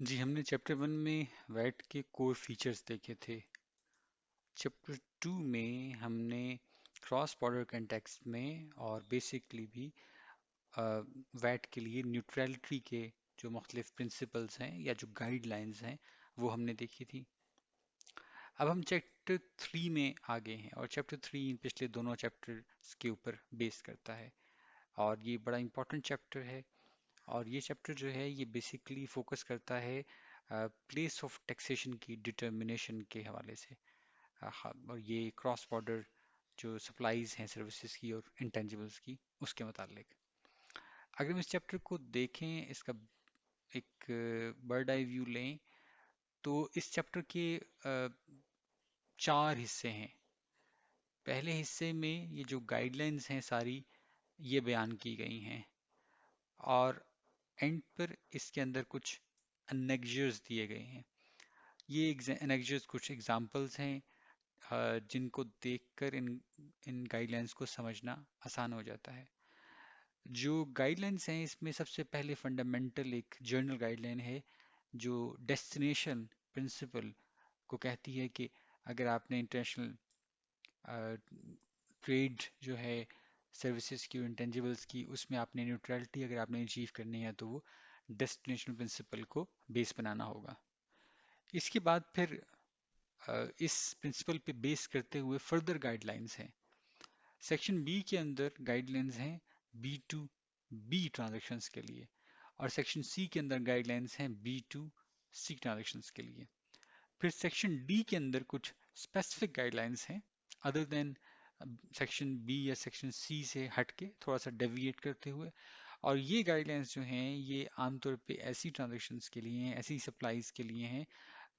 जी, हमने चैप्टर 1 में वैट के कोर फीचर्स देखे थे। चैप्टर 2 में हमने क्रॉस बॉर्डर कंटेक्स्ट में और बेसिकली भी वैट के लिए न्यूट्रलिटी के जो मुख्तलिफ प्रिंसिपल्स हैं या जो गाइडलाइंस हैं वो हमने देखी थी। अब हम चैप्टर 3 में आगे हैं और चैप्टर 3 पिछले दोनों चैप्टर्स के ऊपर बेस करता है और ये बड़ा इंपॉर्टेंट चैप्टर है। और ये चैप्टर जो है ये बेसिकली फोकस करता है प्लेस ऑफ टैक्सेशन की डिटर्मिनेशन के हवाले से। हाँ, और ये क्रॉस बॉर्डर जो सप्लाईज हैं सर्विसेज की और इंटेंजिबल्स की उसके मुतालिक। अगर हम इस चैप्टर को देखें, इसका एक बर्ड आई व्यू लें, तो इस चैप्टर के 4 हिस्से हैं। पहले हिस्से में ये जो गाइडलाइंस हैं सारी ये बयान की गई हैं और एंड पर इसके अंदर कुछ एनेक्जर्स दिए गए हैं। ये एनेक्जर्स कुछ एग्जांपल्स हैं जिनको देखकर इन गाइडलाइंस को समझना आसान हो जाता है। जो गाइडलाइंस हैं इसमें सबसे पहले फंडामेंटल एक जर्नल गाइडलाइन है जो डेस्टिनेशन प्रिंसिपल को कहती है कि अगर आपने इंटरनेशनल ट्रेड जो है सर्विसेज की और इंटेंजिबल्स की उसमें आपने न्यूट्रलिटी अगर आपने अचीव करनी है तो वो डेस्टिनेशन प्रिंसिपल को बेस बनाना होगा। इसके बाद फिर इस प्रिंसिपल पे बेस करते हुए फर्दर गाइडलाइंस हैं। सेक्शन बी के अंदर गाइडलाइंस हैं बी टू बी ट्रांजेक्शन्स के लिए और सेक्शन सी के अंदर गाइडलाइंस हैं बी टू सी ट्रांजेक्शन्स के लिए। फिर सेक्शन डी के अंदर कुछ स्पेसिफिक गाइडलाइंस हैं अदर देन सेक्शन बी या सेक्शन सी से हटके थोड़ा सा डेविएट करते हुए। और ये गाइडलाइंस जो हैं ये आमतौर पे ऐसी ट्रांजेक्शन्स के लिए हैं, ऐसी सप्लाईज के लिए हैं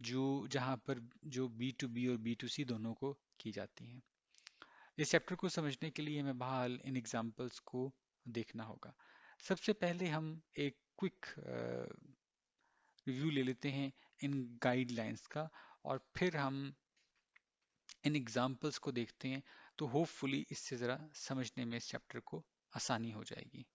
जो जहाँ पर जो बी टू बी और बी टू सी दोनों को की जाती हैं। इस चैप्टर को समझने के लिए हमें बहरहाल इन एग्जांपल्स को देखना होगा। सबसे पहले हम एक क्विक रिव्यू ले लेते हैं इन गाइडलाइंस का और फिर हम इन एग्जांपल्स को देखते हैं तो होपफुली इससे ज़रा समझने में इस चैप्टर को आसानी हो जाएगी।